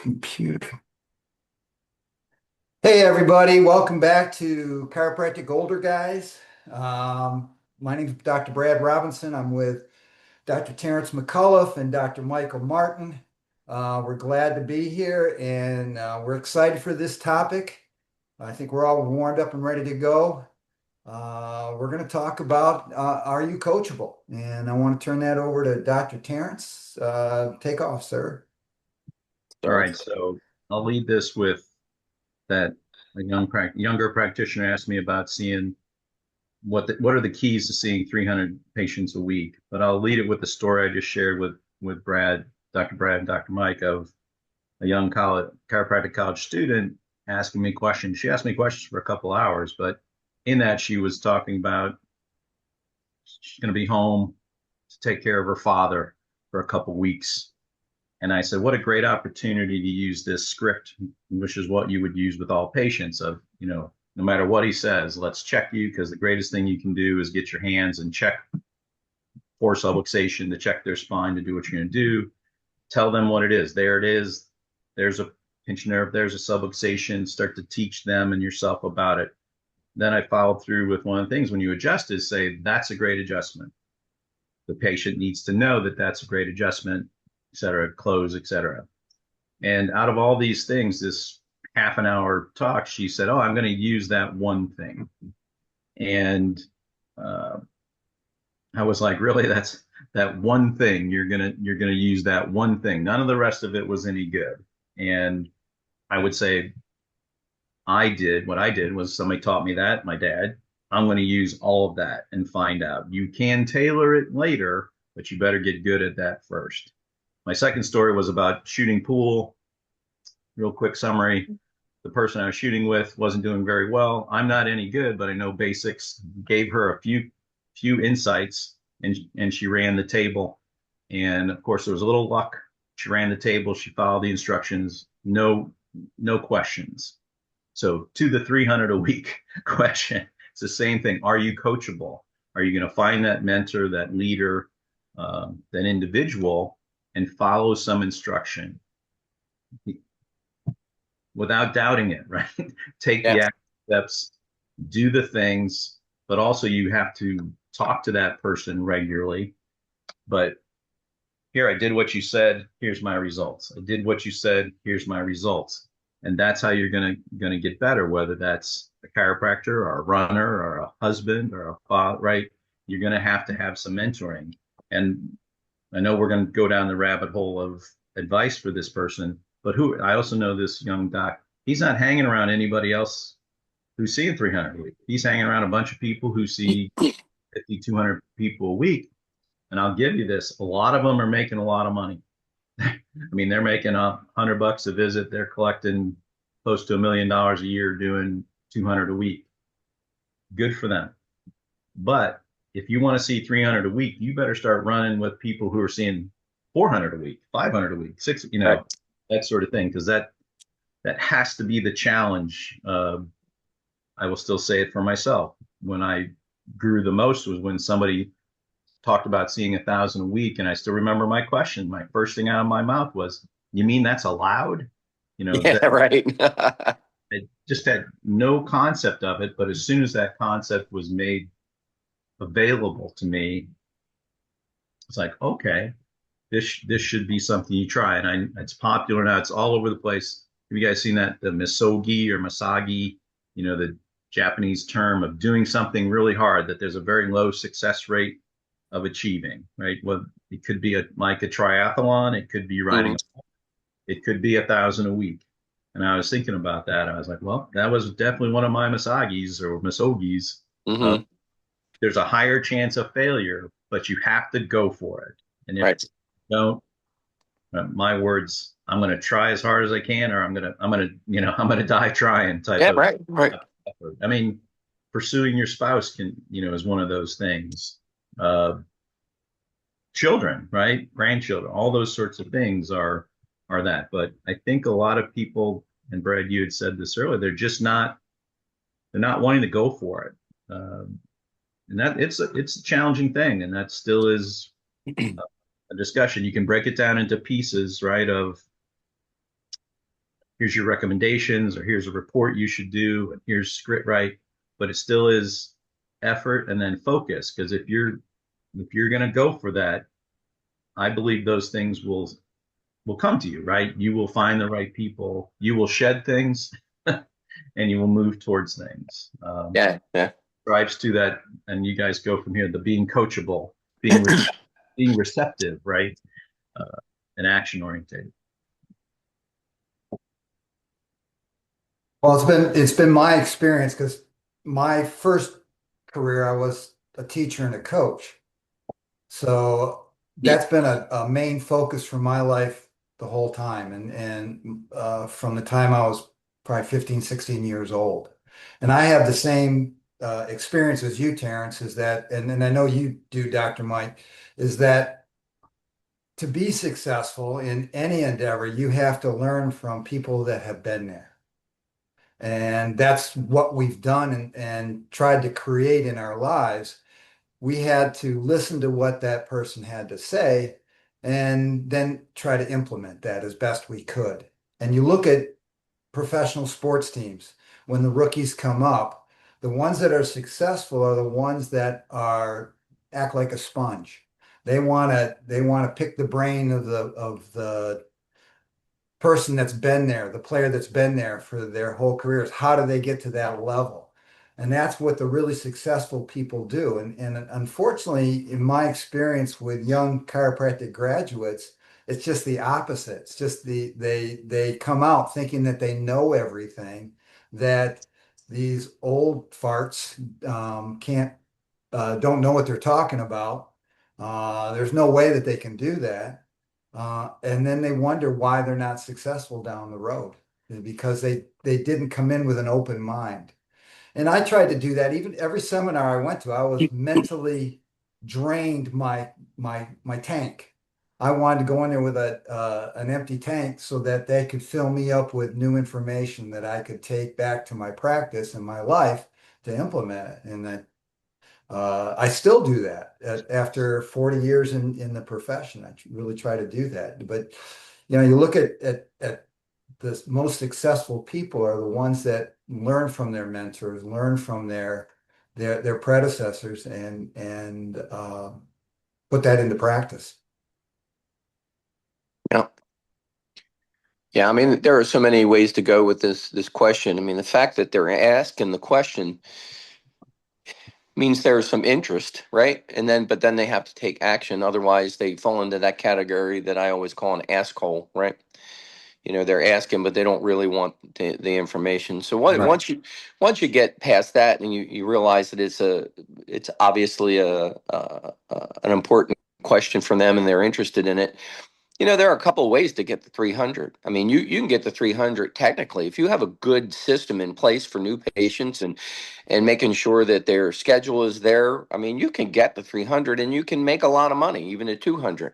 Computer. Hey everybody, welcome back to Chiropractic Older Guys. My name is Dr. Brad Robinson. I'm with Dr. Terrence McCullough and Dr. Michael Martin. We're glad to be here and we're excited for this topic. I think we're all warmed up and ready to go. We're going to talk about are you coachable? And I want to turn that over to Dr. Terrence. Take off, sir. All right, so I'll lead this with that younger practitioner asked me about seeing what are the keys to seeing 300 patients a week. But I'll lead it with the story I just shared with Dr. Brad and Dr. Mike of a young chiropractic college student asking me questions. She asked me questions for a couple hours, but in that she was talking about she's going to be home to take care of her father for a couple weeks. And I said, what a great opportunity to use this script, which is what you would use with all patients of, no matter what he says, let's check you because the greatest thing you can do is get your hands and check for subluxation to check their spine to do what you're going to do. Tell them what it is. There it is. There's a pinched nerve. There's a subluxation. Start to teach them and yourself about it. Then I followed through with one of the things when you adjust is say, that's a great adjustment. The patient needs to know that that's a great adjustment, et cetera, close, et cetera. And out of all these things, this half an hour talk, she said, oh, I'm going to use that one thing. And I was like, really, that's that one thing you're gonna use that one thing. None of the rest of it was any good. And I would say what I did was somebody taught me that, my dad. I'm going to use all of that and find out. You can tailor it later, but you better get good at that first. My second story was about shooting pool. Real quick summary. The person I was shooting with wasn't doing very well. I'm not any good, but I know basics. Gave her a few insights and she ran the table. And of course there was a little luck. She ran the table, she followed the instructions, no questions. So to the 300 a week question, it's the same thing. Are you coachable? Are you going to find that mentor, that leader, that individual and follow some instruction without doubting it, right? Take the Yeah. action steps, do the things, but also you have to talk to that person regularly. But here, I did what you said, here's my results. I did what you said, here's my results. And that's how you're gonna get better, whether that's a chiropractor or a runner or a husband or a father, right? You're gonna have to have some mentoring. And I know we're gonna go down the rabbit hole of advice for this person, but who I also know this young doc, he's not hanging around anybody else who's seeing 300 a week. He's hanging around a bunch of people who see 50, 200 people a week. And I'll give you this, a lot of them are making a lot of money. I mean, they're making $100 a visit. They're collecting close to $1 million a year doing 200 a week. Good for them. But if you want to see 300 a week, you better start running with people who are seeing 400 a week, 500 a week, six, Right. that sort of thing. Because that has to be the challenge. I will still say it for myself. When I grew the most was when somebody talked about seeing 1,000 a week, and I still remember my question. My first thing out of my mouth was, "You mean that's allowed?" Yeah, That right. I just had no concept of it. But as soon as that concept was made available to me, it's like, okay, this should be something you try. And it's popular now. It's all over the place. Have you guys seen that the misogi or masagi? The Japanese term of doing something really hard that there's a very low success rate of achieving, right? Well, it could be like a triathlon, it could be Mhm. riding, it could be 1,000 a week. And I was thinking about that. I was like, well, that was definitely one of my misagis or misogis. Uh, Mhm. there's a higher chance of failure, but you have to go for it. And if Right. you don't, my words, I'm going to try as hard as I can, or I'm going to die trying type Yeah, of right. Right. effort. I mean, pursuing your spouse is one of those things. Uh, children, right? Grandchildren, all those sorts of things are that. But I think a lot of people, and Brad, you had said this earlier, they're not wanting to go for it. And that it's a challenging thing, and that still is a discussion. You can break it down into pieces, right? Of here's your recommendations, or here's a report you should do, and here's script write, but it still is effort and then focus. Because if you're going to go for that, I believe those things will come to you, right? You will find the right people, you will shed things, and you will move towards things. Yeah, yeah. Drives to that, and you guys go from here. The being coachable, being receptive, right, and action oriented. Well, it's been my experience because my first career, I was a teacher and a coach. So Yeah. that's been a main focus for my life the whole time. And from the time I was probably 15, 16 years old. And I have the same experience as you, Terrence, is that, and I know you do, Dr. Mike, is that to be successful in any endeavor, you have to learn from people that have been there. And that's what we've done and tried to create in our lives. We had to listen to what that person had to say and then try to implement that as best we could. And you look at professional sports teams, when the rookies come up, the ones that are successful are the ones that are act like a sponge. They want to pick the brain of the person that's been there, the player that's been there for their whole careers. How do they get to that level? And that's what the really successful people do. And unfortunately, in my experience with young chiropractic graduates, it's just the opposite. It's just they come out thinking that they know everything, that these old farts can't don't know what they're talking about. There's no way that they can do that. And then they wonder why they're not successful down the road because they didn't come in with an open mind. And I tried to do that. Even every seminar I went to, I was mentally drained my tank. I wanted to go in there with an empty tank so that they could fill me up with new information that I could take back to my practice and my life to implement it. And that I still do that after 40 years in the profession. I really try to do that. But you look at the most successful people are the ones that learn from their mentors, learn from their predecessors, and put that into practice. Yeah. Yeah, I mean, there are so many ways to go with this question. I mean, the fact that they're asking the question means there's some interest, right? But then they have to take action. Otherwise, they fall into that category that I always call an ask hole, right? They're asking, but they don't really want the information. So Right. once you get past that and you realize that it's obviously an important question from them and they're interested in it. There are a couple of ways to get the 300. I mean, you can get the 300 technically if you have a good system in place for new patients and making sure that their schedule is there. I mean, you can get the 300 and you can make a lot of money, even at 200.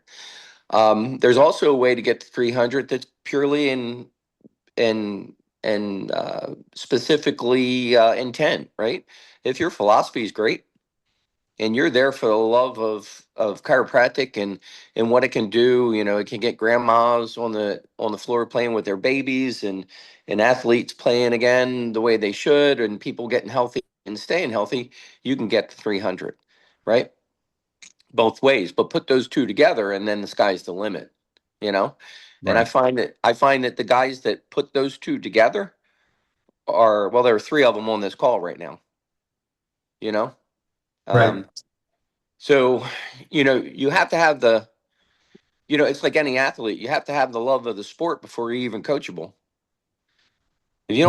There's also a way to get to 300 that's purely in specifically intent, right? If your philosophy is great and you're there for the love of chiropractic and what it can do, it can get grandmas on the floor playing with their babies and athletes playing again the way they should and people getting healthy and staying healthy. You can get to 300, right? Both ways, but put those two together and then the sky's the limit, you know? And I Right. find that the guys that put those two together are, well, there are three of them on this call right now, you know? Right. Um, so, you have to have it's like any athlete, you have to have the love of the sport before you're even coachable. Right. If you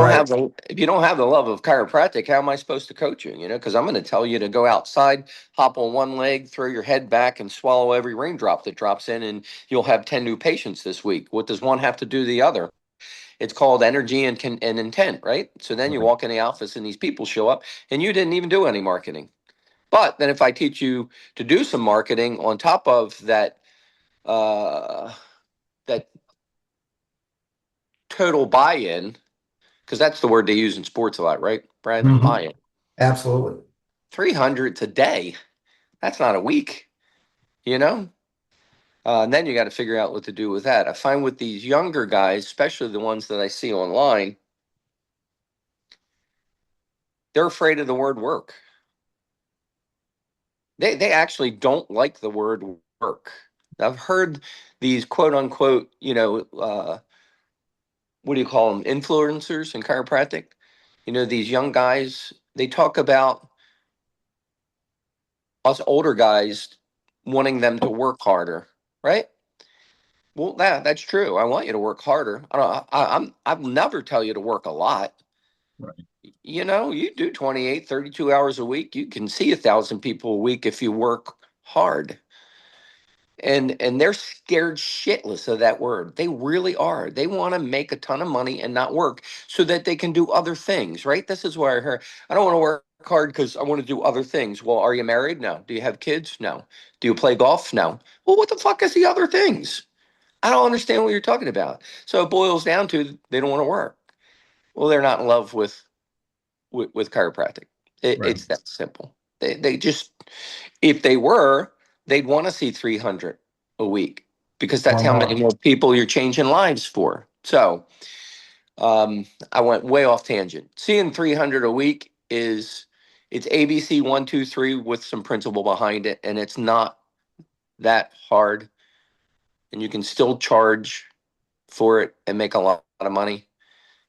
don't have the love of chiropractic, how am I supposed to coach you? Because I'm going to tell you to go outside, hop on one leg, throw your head back, and swallow every raindrop that drops in, and you'll have 10 new patients this week. What does one have to do the other? It's called energy and intent, right? So then you Right. walk in the office, and these people show up, and you didn't even do any marketing. But then if I teach you to do some marketing on top of that total buy-in, because that's the word they use in sports a lot, right, Brad? Mhm. Buy-in. Absolutely. 300 today. That's not a week, you know? And then you got to figure out what to do with that. I find with these younger guys, especially the ones that I see online, they're afraid of the word work. They actually don't like the word work. I've heard these quote unquote, what do you call them, influencers in chiropractic? These young guys, they talk about us older guys wanting them to work harder, right? Well, that's true. I want you to work harder. I don't, I'll never tell you to work a lot. Right. You do 28, 32 hours a week. You can see 1,000 people a week if you work hard. And they're scared shitless of that word. They really are. They want to make a ton of money and not work so that they can do other things, right? This is where I heard, I don't want to work hard because I want to do other things. Well, are you married? No. Do you have kids? No. Do you play golf? No. Well, what the fuck is the other things? I don't understand what you're talking about. So it boils down to they don't want to work. Well, they're not in love with chiropractic. Right. It's that simple. They just, if they were, they'd want to see 300 a week because that's Or how many more. more people you're changing lives for. So I went way off tangent. Seeing 300 a week it's ABC 1, 2, 3 with some principle behind it, and it's not that hard, and you can still charge for it and make a lot of money.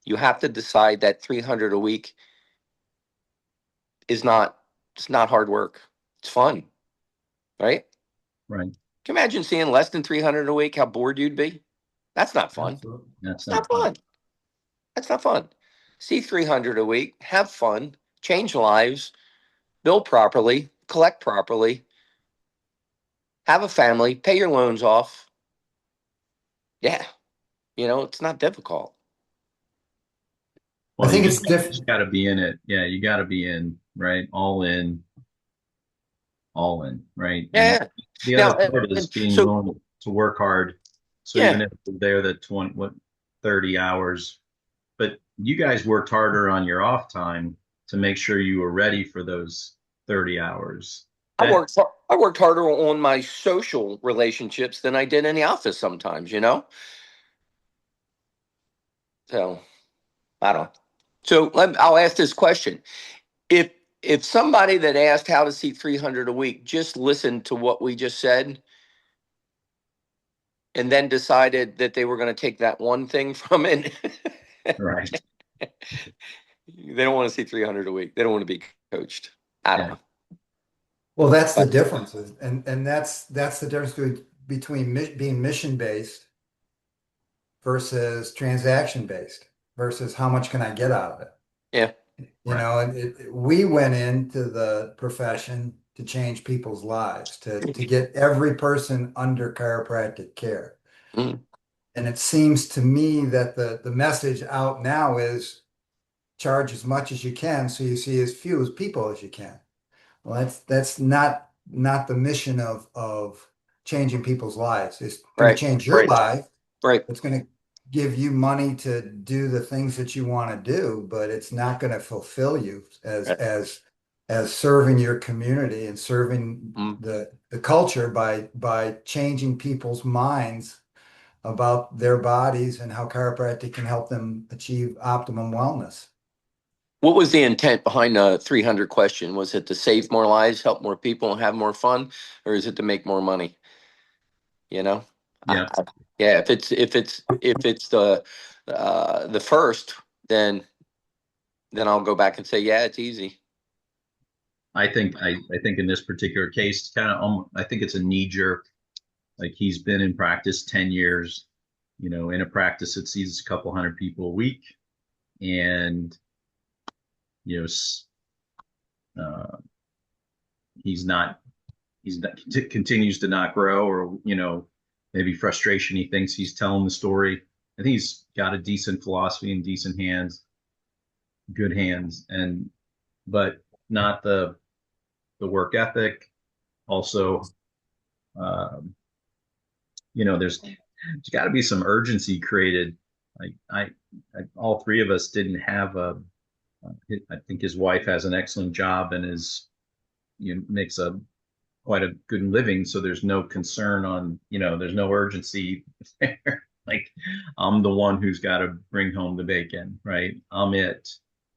You have to decide that 300 a week is not it's not hard work. It's fun, right? Right. Can you imagine seeing less than 300 a week? How bored you'd be? That's not fun. Absolutely. That's It's not not fun. fun. That's not fun. See 300 a week, have fun, change lives, build properly, collect properly, have a family, pay your loans off. Yeah, it's not difficult. I Well, think you it's just different. got to be in it. Yeah, you got to be in, right? All in, right? And Yeah. the other Now, part is and being so willing to work hard. So even yeah, if they're the 30 hours, but you guys worked harder on your off time to make sure you were ready for those 30 hours. That, I worked harder on my social relationships than I did in the office sometimes. So I don't. So I'll ask this question: If somebody that asked how to see 300 a week just listened to what we just said and then decided that they were going to take that one thing from it, right. they don't want to see 300 a week. They don't want to be coached. I don't Yeah. know. Well, that's the But difference, and that's the difference between being mission based versus transaction based versus how much can I get out of it. yeah, Right. And we went into the profession to change people's lives, to get every person under chiropractic care. mm, And it seems to me that the message out now is charge as much as you can so you see as few as people as you can. Well, that's not the mission of changing people's lives. It's going to right, change your right, life. right, It's going to give you money to do the things that you want to do, but it's not going to fulfill you as right. serving your community and serving Mm. the culture by changing people's minds about their bodies and how chiropractic can help them achieve optimum wellness. What was the intent behind the 300 question? Was it to save more lives, help more people, and have more fun, or is it to make more money? You know, Yeah. yeah. If it's the first, then I'll go back and say, yeah, it's easy. I think in this particular case, kind of, I think it's a knee jerk. Like he's been in practice 10 years, in a practice that sees a couple hundred people a week. And, you know, uh, he's not, continues to not grow or, maybe frustration. He thinks he's telling the story. I think he's got a decent philosophy and decent hands, good hands, but not the work ethic. Also, um, there's got to be some urgency created. Like all three of us didn't have I think his wife has an excellent job and makes a quite a good living, so there's no concern on, there's no urgency there. Like I'm the one who's got to bring home the bacon, right? I'm it.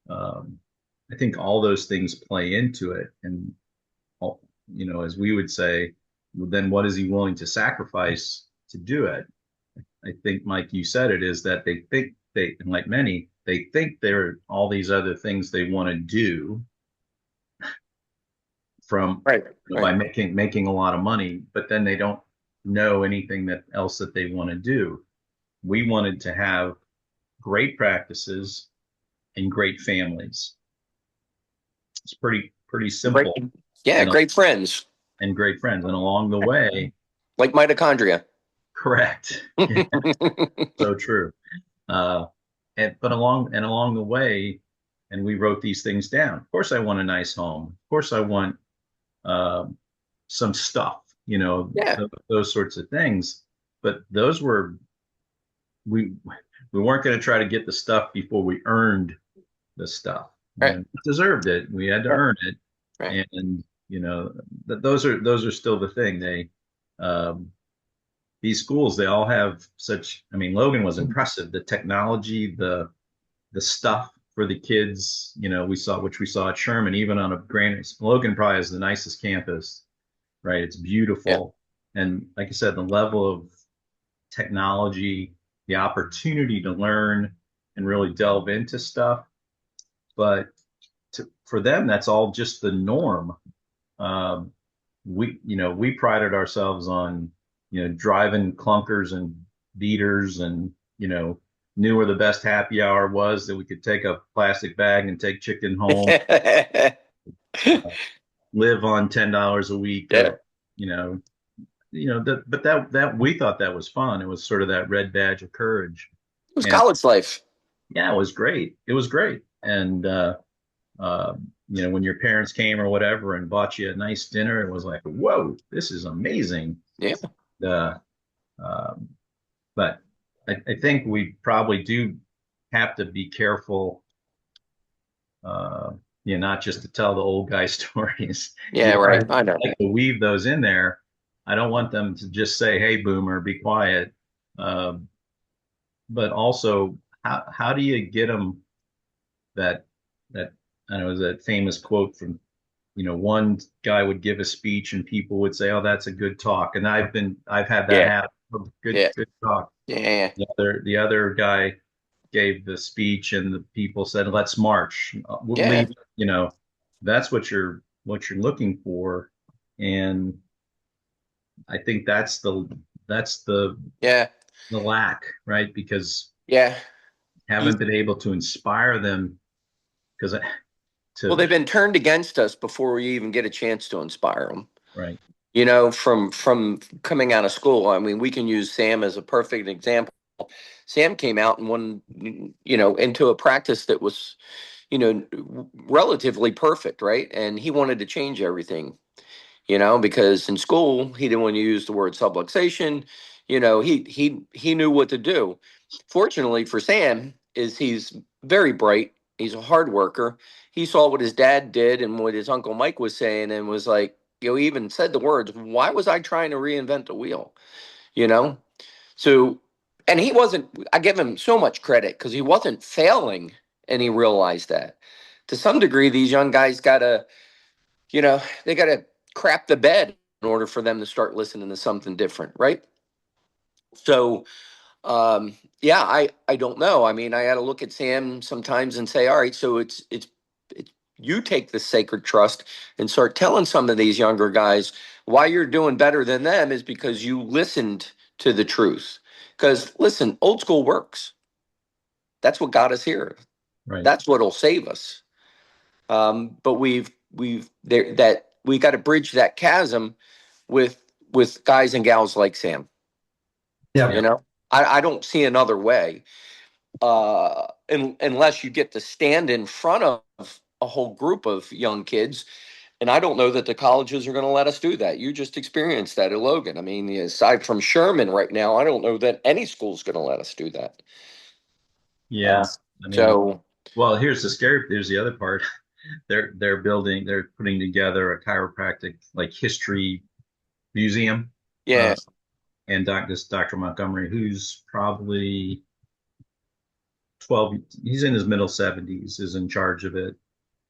Um, I think all those things play into it, and as we would say, well, then what is he willing to sacrifice to do it? I think, Mike, you said it is that they think and like many, they think there are all these other things they want to do from Right. by Right. making a lot of money, but then they don't know anything that else that they want to do. We wanted to have great practices and great families. It's pretty Great. simple, Yeah. and Great friends, great friends. And along the way, like mitochondria. correct. Yeah, so true. Uh, but along the way, and we wrote these things down. Of course, I want a nice home. Of course, I want um, some stuff, Yeah. those sorts of things. But those were we we weren't going to try to get the stuff before we earned the stuff. Right. We deserved it. We had to Right. earn it, Right. and those are still the thing. Um, these schools, they all have such. I mean, Logan was impressive. The technology, the stuff for the kids, we saw at Sherman, even on a granted, Logan probably is the nicest campus, right? It's Yeah. beautiful. And like I said, the level of technology, the opportunity to learn and really delve into stuff. But for them, that's all just the norm. Um, we prided ourselves on, driving clunkers and beaters and, knew where the best happy hour was that we could take a plastic bag and take chicken home, live on $10 a week Yeah. of, you know, but that we thought that was fun. It was sort of that red badge of courage. It was And college life. yeah, it was great. It was great. And, when your parents came or whatever and bought you a nice dinner, it was like, whoa, this is amazing. Yeah. Uh, um, but I think we probably do have to be careful, uh, not just to tell the old guy stories. Yeah. We Right. I know. like to weave those in there. I don't want them to just say, "Hey, boomer, be quiet." Um, but also, how do you get them that that I don't know, that famous quote from, one guy would give a speech and people would say, "Oh, that's a good talk," and I've had that Yeah. happen. Oh, Yeah. good talk. Yeah. The other guy gave the speech and the people said, "Let's march." We'll Yeah. leave. That's what you're looking for, and I think that's the Yeah. the lack, right? Because Yeah. You, haven't been able to inspire them because well, to they've been turned against us before we even get a chance to inspire them. right, From coming out of school. I mean, we can use Sam as a perfect example. Sam came out and won, into a practice that was, relatively perfect, right? And he wanted to change everything, because in school he didn't want to use the word subluxation. He knew what to do. Fortunately for Sam, is he's very bright. He's a hard worker. He saw what his dad did and what his uncle Mike was saying, and was like, he even said the words, "Why was I trying to reinvent the wheel?" You know. So, and he wasn't. I give him so much credit because he wasn't failing, and he realized that. To some degree, these young guys they gotta crap the bed in order for them to start listening to something different, right? So, yeah, I don't know. I mean, I got to look at Sam sometimes and say, all right, so it's you take the sacred trust and start telling some of these younger guys why you're doing better than them is because you listened to the truth. Because listen, old school works. That's what got us here. right. That's what'll save us. But we've there that we got to bridge that chasm with guys and gals like Sam. Yeah. You Yeah. know, I don't see another way, unless you get to stand in front of a whole group of young kids. And I don't know that the colleges are going to let us do that. You just experienced that at Logan. I mean, aside from Sherman right now, I don't know that any school's going to let us do that. Uh, Yeah. I mean, so well, here's the other part. they're putting together a chiropractic like history museum. Yeah. And Dr. Montgomery, who's probably 12, he's in his middle 70s, is in charge of it.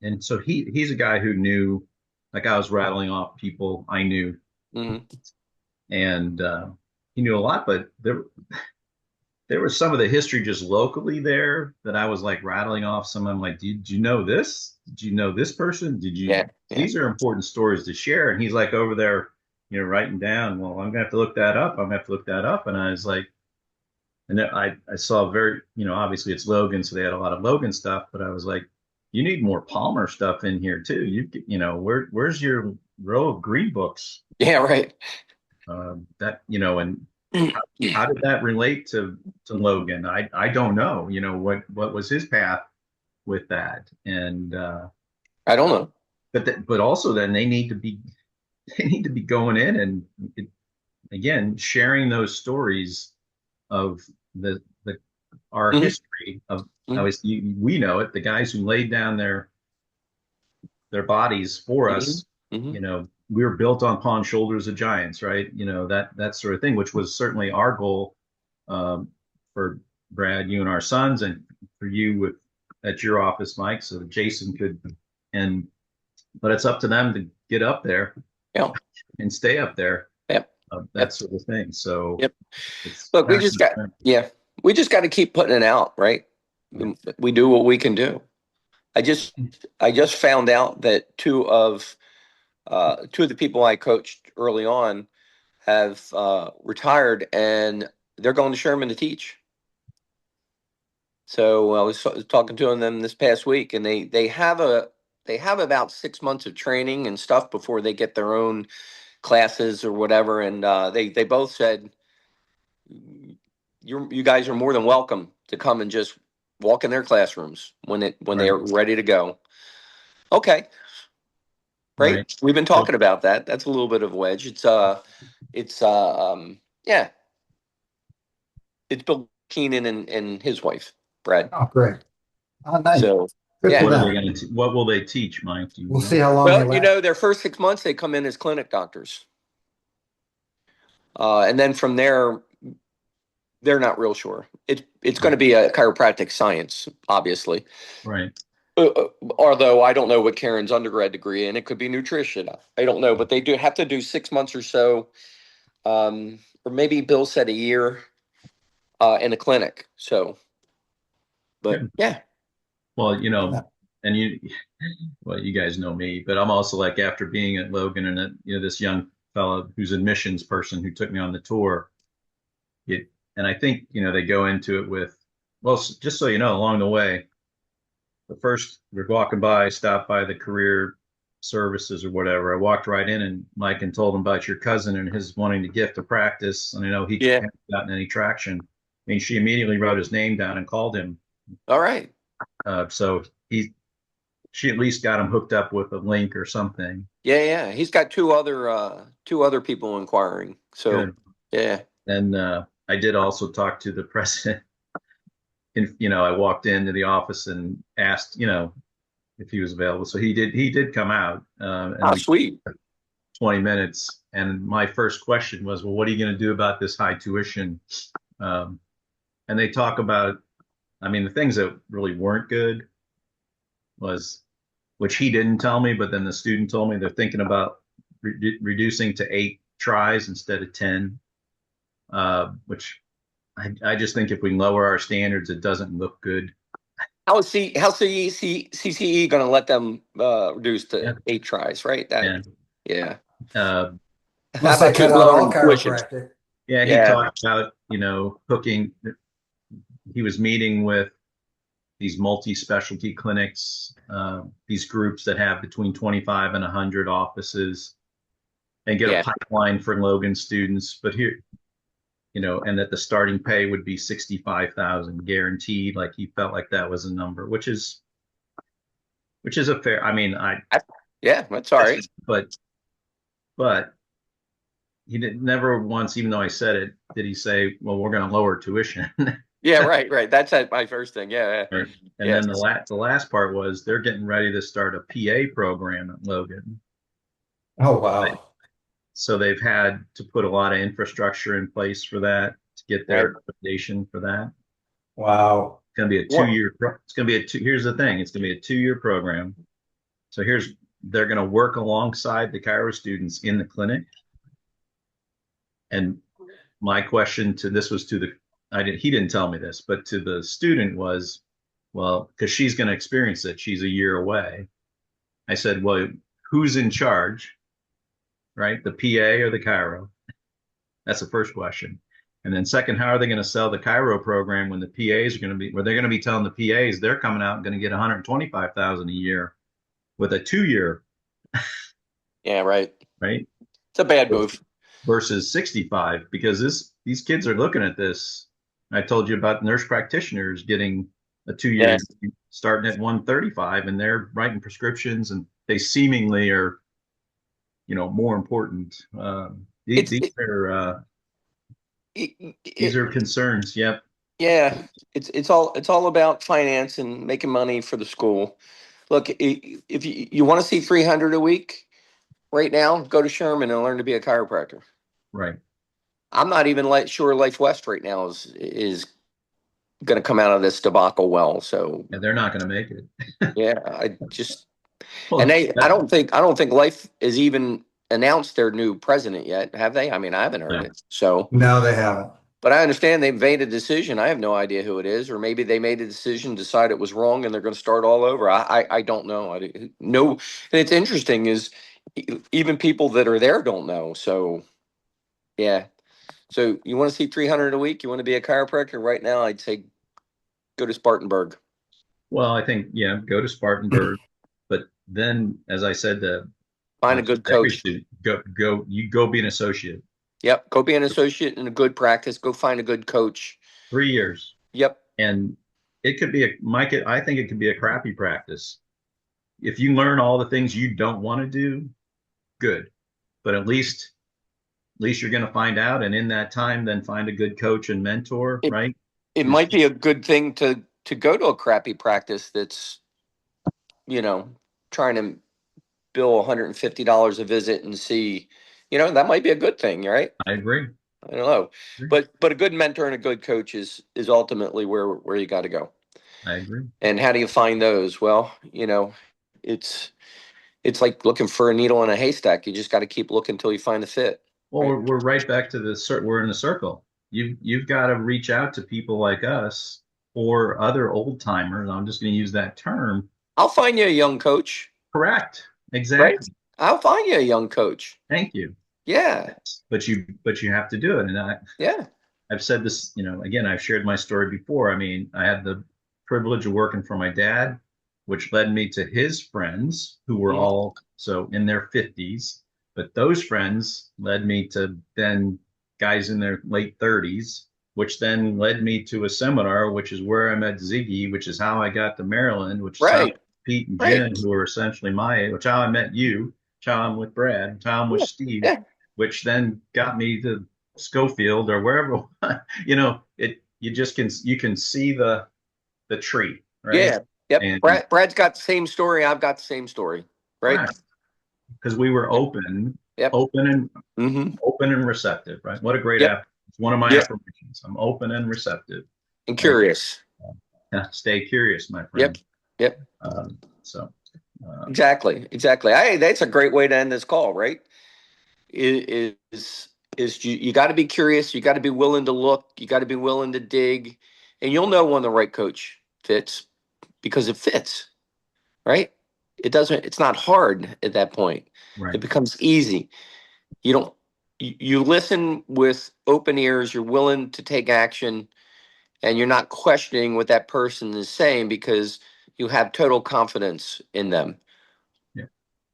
And so he's a guy who knew, like I was rattling off people I knew, Hmm. and he knew a lot, but there was some of the history just locally there that I was like rattling off some. I'm like, did you know this? Did you know this person? Did you? Yeah. Yeah. These are important stories to share. And he's like over there, writing down, well, I'm gonna have to look that up. I'm gonna have to look that up. And I was like, and then I saw very, obviously it's Logan, so they had a lot of Logan stuff, but I was like, you need more Palmer stuff in here too. Where's your row of green books? Yeah. Right. And how did that relate to Logan? I don't know. What was his path with that? And I don't know. but also then they need to be going in and again sharing those stories of the our Hmm. history of Hmm. we know it, the guys who laid down their bodies for Hmm. us. Hmm. We were built upon shoulders of giants, right? That sort of thing, which was certainly our goal, for Brad, you and our sons, and for you with at your office, Mike, so that Jason could. And but it's up to them to get up there Yeah. and stay up there, Yep. that Yep. sort of thing. So Yep. it's Look, kind of yeah, we just got to keep putting it out, right? yeah. We do what we can do. I just, I just found out that two of the people I coached early on have retired, and they're going to Sherman to teach. So I was talking to them this past week, and they have about 6 months of training and stuff before they get their own classes or whatever. And they both said, you guys are more than welcome to come and just walk in their classrooms when they Right, are ready to go. Okay, great. right. We've been So talking about that. That's a little bit of a wedge. It's yeah, it's Bill Keenan and his wife, Brad. Oh, great. Oh, nice. So Good for yeah. what are they them. going to? What will they teach, Mike? Do you We'll see know? how long they Well, last. their first 6 months they come in as clinic doctors, and then from there they're not real sure. It's going to be a chiropractic science, obviously. Right. Although I don't know what Karen's undergrad degree, and it could be nutrition. I don't know, but they do have to do 6 months or so, or maybe Bill said a year in a clinic. So, but Good. yeah, Well, Yeah. and well, you guys know me, but I'm also like after being at Logan and this young fella who's a admissions person who took me on the tour. It, and I think they go into it with, well, just so you know, along the way, the first we're walking by, stopped by the career services or whatever. I walked right in and Mike and told him about your cousin and his wanting to gift a practice, and I know he yeah. hadn't gotten any traction. I mean, she immediately wrote his name down and called him. All right. So she at least got him hooked up with a link or something. Yeah, yeah. He's got two other people inquiring. So Good. yeah. And I did also talk to the president. And I walked into the office and asked, if he was available. So he did come out, and Oh, we sweet. 20 minutes. And my first question was, well, what are you going to do about this high tuition? Um, and they talk about, I mean, the things that really weren't good was, which he didn't tell me, but then the student told me they're thinking about reducing to 8 tries instead of 10, which I just think if we lower our standards, it doesn't look good. How's CCE going to let them reduce Yeah. to 8 tries? Right. That Yeah. yeah. Uh, How Unless they about cut just out all lowering tuition? chiropractic. yeah, he Yeah. talked about, hooking. He was meeting with these multi-specialty clinics, these groups that have between 25 and 100 offices, and get a Yeah. pipeline for Logan students. But here, and that the starting pay would be 65,000 guaranteed. Like he felt like that was a number, which is a fair. I mean, Yeah. That's all right. but he did never once, even though I said it, did he say, "Well, we're going to lower tuition." Yeah, right. That's my first thing. Yeah, Right. And yeah, then the last part was they're getting ready to start a PA program at Logan. Oh, Right. wow. So they've had to put a lot of infrastructure in place for that to get right. their accreditation for that. Wow. It's going to be a What? 2 year. It's going to be here's the thing. It's going to be a 2 year program. So they're going to work alongside the chiro students in the clinic. And my question to this was to he didn't tell me this, but to the student was, well, because she's going to experience it. She's a year away. I said, well, who's in charge, right? The PA or the chiro? That's the first question. And then second, how are they going to sell the chiro program when the PAs are going to be, where they're going to be telling the PAs they're coming out and going to get 125,000 a year with a 2 year, Yeah, right. right? It's a bad move. Versus 65, because these kids are looking at this. I told you about nurse practitioners getting a 2 year Yes. starting at 135, and they're writing prescriptions, and they seemingly are, more important. It's These it, are it, these it, are concerns. Yep. yeah. It's all about finance and making money for the school. Look, if you want to see 300 a week right now, go to Sherman and learn to be a chiropractor. Right. I'm not even sure Life West right now is going to come out of this debacle well. So And they're not going to make it. yeah, I just and Well, they I don't think Life has even announced their new president yet, have they? I mean, I haven't heard no, it. So, No, they haven't. but I understand they've made a decision. I have no idea who it is, or maybe they made a decision, decide it was wrong, and they're going to start all over. I don't know. No, and it's interesting is even people that are there don't know. So yeah. So you want to see 300 a week? You want to be a chiropractor right now? I'd say go to Spartanburg. well, I think go to Spartanburg, but then, as I said to Find a just good every coach. student, go be an associate. Yep. Go be an associate in a good practice. Go find a good coach. 3 years. Yep. And it could be I think it could be a crappy practice. If you learn all the things you don't want to do, good. But at least you're going to find out. And in that time, then find a good coach and mentor, It right? it Who's might be a good thing to go to a crappy practice that's, you know, trying to bill $150 a visit and see, that might be a good thing, right? I agree. I don't know. But a good mentor and a good coach is ultimately where you got to go. I agree. And how do you find those? Well, it's it's like looking for a needle in a haystack. You just got to keep looking until you find the fit, Well, right? we're right back to we're in the circle. You've got to reach out to people like us or other old timers. I'm just going to use that term. I'll find you a young coach, Correct. right? Exactly. I'll find you a young coach. Thank you. Yeah, But you have to do it. And yeah, I've said this, again, I've shared my story before. I mean, I had the privilege of working for my dad, which led me to his friends who were mm, all so in their 50s. But those friends led me to then guys in their late 30s, which then led me to a seminar, which is where I met Ziggy, which is how I got to Maryland, which is how right, Pete and right. Jen, who are essentially my age, which how I met you, which how I'm with Brad, which how I'm with Yeah, Steve, yeah, which then got me to Schofield or wherever. You can see the tree, right? yeah. Yep. And Brad's got the same story. I've got the same story, right? correct, because we were Yep. open, Yep. open and Mm-hmm. open and receptive, right? What a great Yep. app. It's one of my Yep. affirmations. I'm open and receptive, And right? curious. Stay curious, my Yep. friend. Yep. So, Exactly. Exactly. That's a great way to end this call, right? Is you got to be curious. You got to be willing to look. You got to be willing to dig, and you'll know when the right coach fits because it fits, right? It doesn't. It's not hard at that point. right. It becomes easy. You don't. You listen with open ears. You're willing to take action, and you're not questioning what that person is saying because you have total confidence in them. Yeah.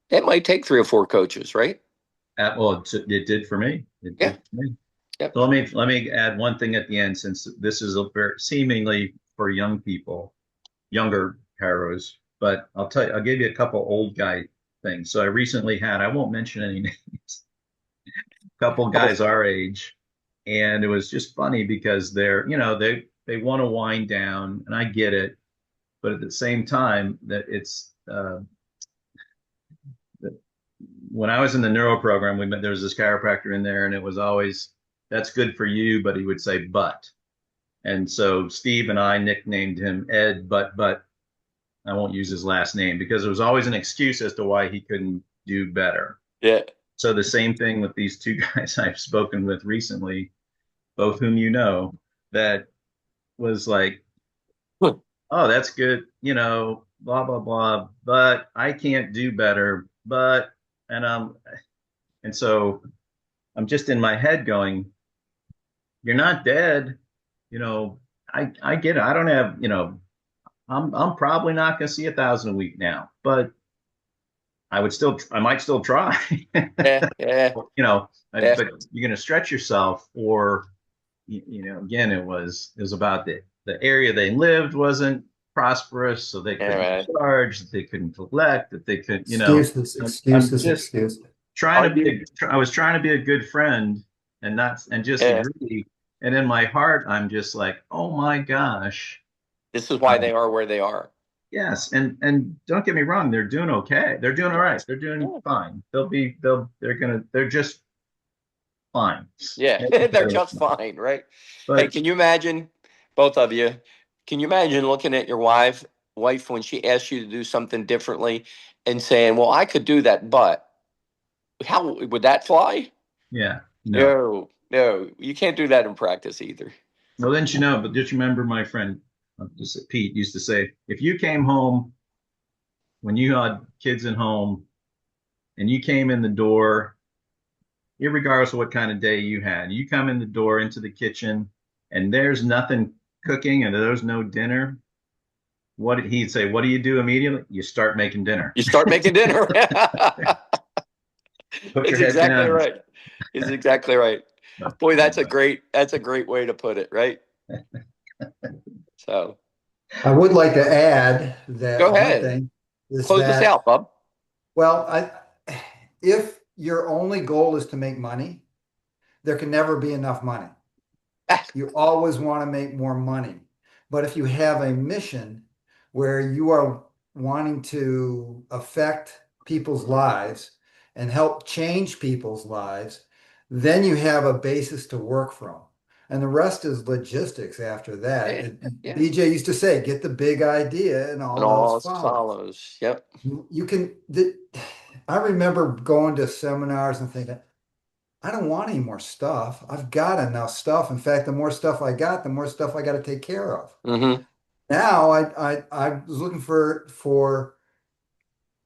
It might take three or four coaches, right? Well, it did for me. It Yeah. did for me. Yep. So let me add one thing at the end, since this is a very seemingly for young people, younger paros, but I'll give you a couple old guy things. So I recently had, I won't mention any names, a couple Oh, guys our age, and it was just funny because they're they want to wind down, and I get it, but at the same time, that it's that when I was in the neuro program, there was this chiropractor in there, and it was always, that's good for you, but he would say but. And so Steve and I nicknamed him Ed, but I won't use his last name because there was always an excuse as to why he couldn't do better. Yeah. So the same thing with these two guys I've spoken with recently, both whom you know, that was like, oh, that's good, blah blah blah, but I can't do better. But and and so I'm just in my head going, you're not dead, you know. I get it. I don't have, I'm probably not going to see 1,000 a week now, but I might still try. Yeah. Yeah. Yeah. But you're going to stretch yourself, or again, it was about the area they lived wasn't prosperous, so they Yeah, couldn't man. charge, that they couldn't collect, that they could, Excuses, I'm excuses, just excuses. trying to be. I was trying to be a good friend and just Yeah. agree. And in my heart, I'm just like, oh my gosh. This is why they are where they are. Yes, and don't get me wrong, they're doing okay. They're doing all right. They're doing fine. They're just fine. Yeah, they're just fine, right? Hey, But can you imagine, both of you, can you imagine looking at your wife when she asks you to do something differently and saying, well, I could do that, but how would that fly? yeah, no. No, no, you can't do that in practice either. Well, then but just remember my friend Pete used to say, if you came home when you had kids at home and you came in the door, irregardless of what kind of day you had, you come in the door into the kitchen and there's nothing cooking and there's no dinner. What did he'd say? What do you do immediately? You start making dinner. You start making dinner. Put It's your head exactly down. right. It's exactly right. Boy, that's a great way to put it, right? So I would like to add go that one ahead. thing is Close this that, out, bub. well, if your only goal is to make money, there can never be enough money. You always want to make more money. But if you have a mission where you are wanting to affect people's lives and help change people's lives, then you have a basis to work from. And the rest is logistics after that. Yeah, yeah. BJ used to say, get the big idea and And all all else else follows. follows. Yep. You can, I remember going to seminars and thinking, I don't want any more stuff. I've got enough stuff. In fact, the more stuff I got, the more stuff I got to take care of. Mm-hmm. Now I was looking for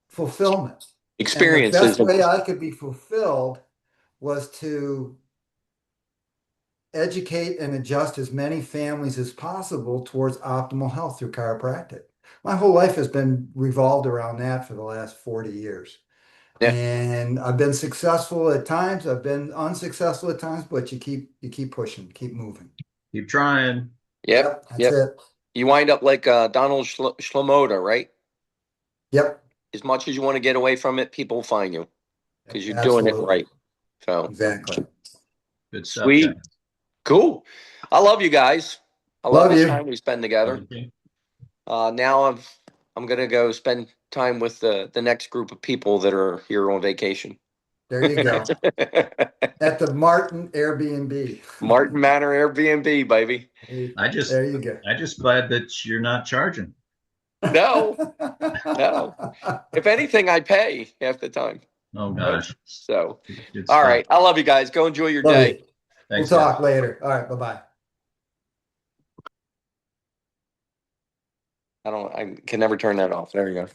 fulfillment. And the Experiences. best way I could be fulfilled was to educate and adjust as many families as possible towards optimal health through chiropractic. My whole life has been revolved around that for the last 40 years. Yeah. And I've been successful at times, I've been unsuccessful at times, but you keep pushing, keep moving. Keep trying. Yep. That's Yep. it. You wind up like Donald Shlomoda, right? Yep, As much as you want to get away from it, people find you because you're doing it absolutely. right. So Exactly. Good stuff, guys. sweet. Cool. I love you guys. I love Love this you. time we spend together. Okay. Now I'm gonna go spend time with the next group of people that are here on vacation. There you go. At the Martin Airbnb. Martin Manor Airbnb, baby. There you go. I just glad that you're not charging. No, no. If anything, I pay half the time. Oh gosh. So, Good all stuff. right. I love you guys. Go enjoy your Love day. you. We'll Thanks, guys. talk later. All right, bye-bye. I can never turn that off. There you go.